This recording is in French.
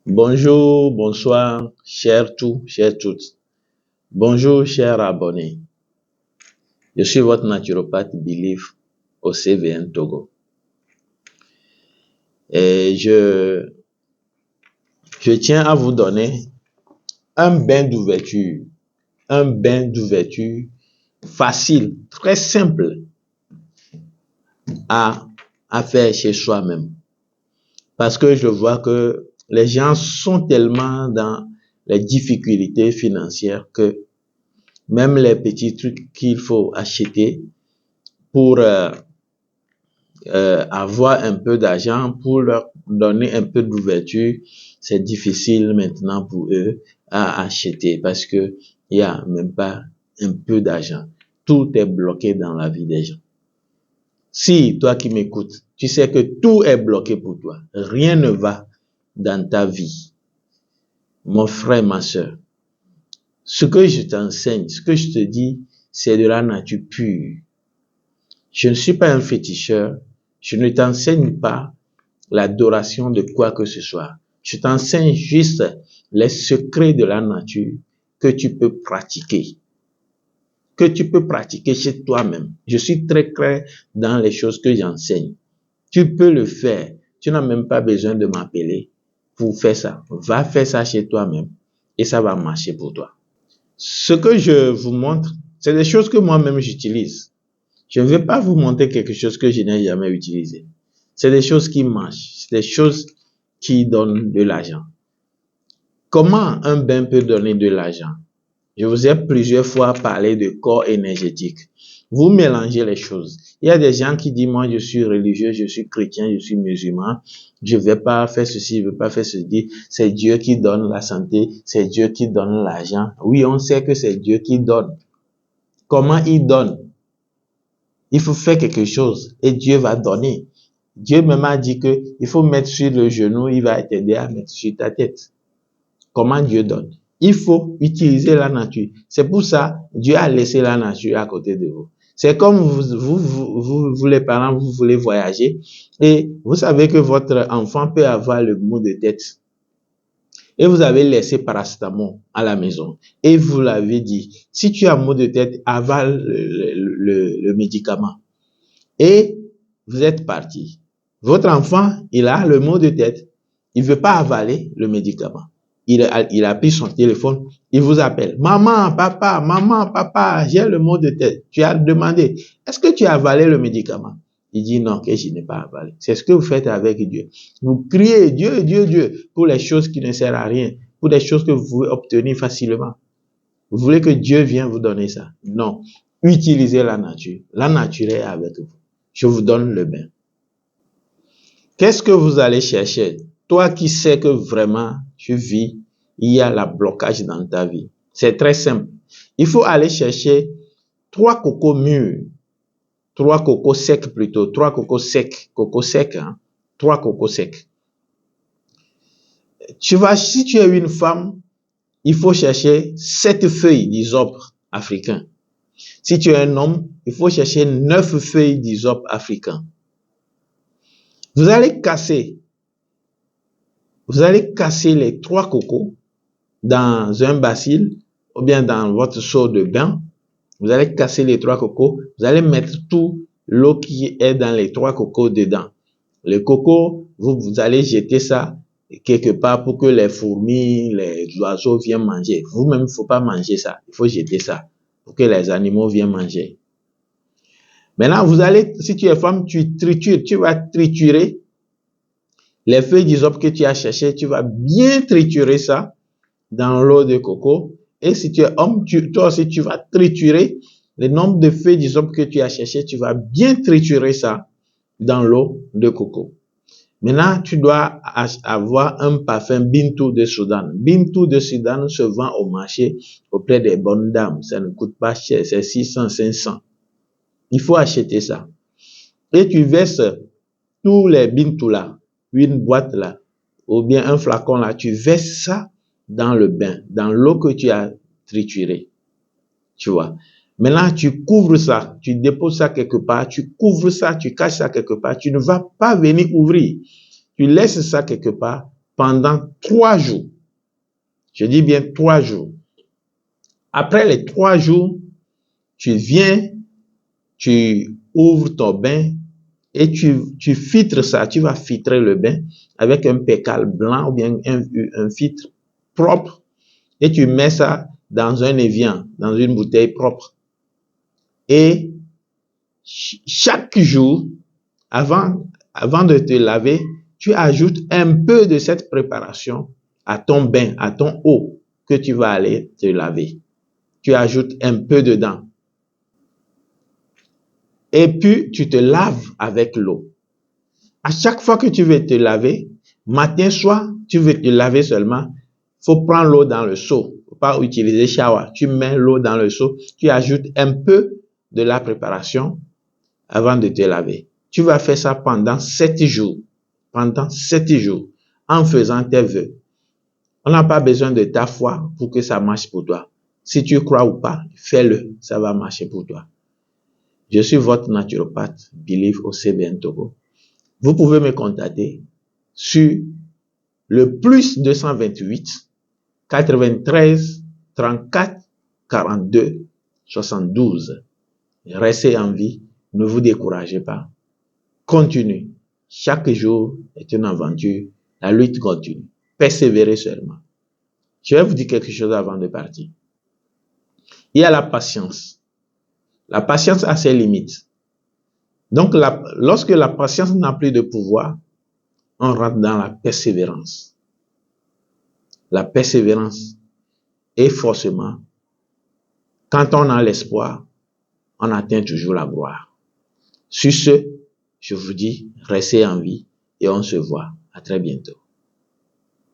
Bonjour, bonsoir, chers tous, chères toutes. Bonjour, chers abonnés. Je suis votre naturopathe Believe au CVN Togo. Et je tiens à vous donner un bain d'ouverture facile, très simple à faire chez soi-même. Parce que je vois que les gens sont tellement dans les difficultés financières que même les petits trucs qu'il faut acheter pour avoir un peu d'argent, pour leur donner un peu d'ouverture, c'est difficile maintenant pour eux à acheter parce que il y a même pas un peu d'argent. Tout est bloqué dans la vie des gens. Si toi qui m'écoutes, tu sais que tout est bloqué pour toi, rien ne va dans ta vie, mon frère, ma soeur, ce que je t'enseigne, ce que je te dis, c'est de la nature pure. Je ne suis pas un féticheur, je ne t'enseigne pas l'adoration de quoi que ce soit. Je t'enseigne juste les secrets de la nature que tu peux pratiquer. Que tu peux pratiquer chez toi-même. Je suis très clair dans les choses que j'enseigne. Tu peux le faire. Tu n'as même pas besoin de m'appeler pour faire ça. Va faire ça chez toi-même et ça va marcher pour toi. Ce que je vous montre, c'est des choses que moi-même j'utilise. Je ne vais pas vous montrer quelque chose que je n'ai jamais utilisé. C'est des choses qui marchent. C'est des choses qui donnent de l'argent. Comment un bain peut donner de l'argent? Je vous ai plusieurs fois parlé de corps énergétique. Vous mélangez les choses. Il y a des gens qui disent, moi je suis religieux, je suis chrétien, je suis musulman, je ne vais pas faire ceci, je ne vais pas faire ceci. C'est Dieu qui donne la santé, c'est Dieu qui donne l'argent. Oui, on sait que c'est Dieu qui donne. Comment il donne? Il faut faire quelque chose et Dieu va donner. Dieu même a dit que il faut mettre sur le genou, il va t'aider à mettre sur ta tête. Comment Dieu donne? Il faut utiliser la nature. C'est pour ça Dieu a laissé la nature à côté de vous. C'est comme vous les parents, vous voulez voyager et vous savez que votre enfant peut avoir le maux de tête. Et vous avez laissé paracétamol à la maison. Et vous l'avez dit, si tu as maux de tête, avale le médicament. Et vous êtes parti. Votre enfant, il a le maux de tête. Il veut pas avaler le médicament. Il a pris son téléphone. Il vous appelle. Maman, papa, j'ai le maux de tête. Tu as demandé, est-ce que tu as avalé le médicament? Il dit non, que je n'ai pas avalé. C'est ce que vous faites avec Dieu. Vous criez Dieu, Dieu, Dieu pour les choses qui ne servent à rien, pour des choses que vous pouvez obtenir facilement. Vous voulez que Dieu vienne vous donner ça? Non. Utilisez la nature. La nature est avec vous. Je vous donne le bain. Qu'est-ce que vous allez chercher? Toi qui sais que vraiment tu vis, il y a la blocage dans ta vie. C'est très simple. Il faut aller chercher 3 cocos mûrs. 3 cocos secs plutôt. 3 cocos secs. Cocos secs, hein? 3 cocos secs. Si tu es une femme, il faut chercher 7 feuilles d'hysope africain. Si tu es un homme, il faut chercher 9 feuilles d'hysope africain. Vous allez casser les 3 cocos dans un bassin ou bien dans votre seau de bain. Vous allez casser les 3 cocos. Vous allez mettre tout l'eau qui est dans les 3 cocos dedans. Le coco, vous allez jeter ça quelque part pour que les fourmis, les oiseaux viennent manger. Vous-même, il ne faut pas manger ça. Il faut jeter ça pour que les animaux viennent manger. Maintenant, si tu es femme, tu vas triturer les feuilles d'hysope que tu as cherchées, tu vas bien triturer ça dans l'eau de coco. Et si tu es homme, toi aussi, tu vas triturer le nombre de feuilles d'hysope que tu as cherchées, tu vas bien triturer ça dans l'eau de coco. Maintenant, tu dois avoir un parfum Bintou de Soudan. Bintou de Soudan se vend au marché auprès des bonnes dames. Ça ne coûte pas cher, c'est 600, 500. Il faut acheter ça. Et tu verses tous les Bintou là, une boîte là, ou bien un flacon là, tu verses ça dans le bain, dans l'eau que tu as triturée. Tu vois. Maintenant, tu couvres ça, tu déposes ça quelque part, tu couvres ça, tu caches ça quelque part, tu ne vas pas venir ouvrir. Tu laisses ça quelque part pendant 3 jours. Je dis bien 3 jours. Après les 3 jours, tu viens, tu ouvres ton bain et tu filtres ça. Tu vas filtrer le bain avec un pécale blanc ou bien un filtre propre et tu mets ça dans un évian, dans une bouteille propre. Et chaque jour, avant de te laver, tu ajoutes un peu de cette préparation à ton bain, à ton eau que tu vas aller te laver. Tu ajoutes un peu dedans. Et puis, tu te laves avec l'eau. À chaque fois que tu veux te laver, matin, soir, tu veux te laver seulement, faut prendre l'eau dans le seau. Faut pas utiliser shower. Tu mets l'eau dans le seau, tu ajoutes un peu de la préparation avant de te laver. Tu vas faire ça pendant 7 jours. Pendant 7 jours. En faisant tes vœux. On n'a pas besoin de ta foi pour que ça marche pour toi. Si tu crois ou pas, fais-le. Ça va marcher pour toi. Je suis votre naturopathe, Believe au CBN Togo. Vous pouvez me contacter sur le plus 228 93 34 42 72. Restez en vie, ne vous découragez pas. Continue. Chaque jour est une aventure. La lutte continue. Persévérez seulement. Je vais vous dire quelque chose avant de partir. Il y a la patience. La patience a ses limites. Donc, lorsque la patience n'a plus de pouvoir, on rentre dans la persévérance. La persévérance est forcément, quand on a l'espoir, on atteint toujours la gloire. Sur ce, je vous dis, restez en vie et on se voit. À très bientôt.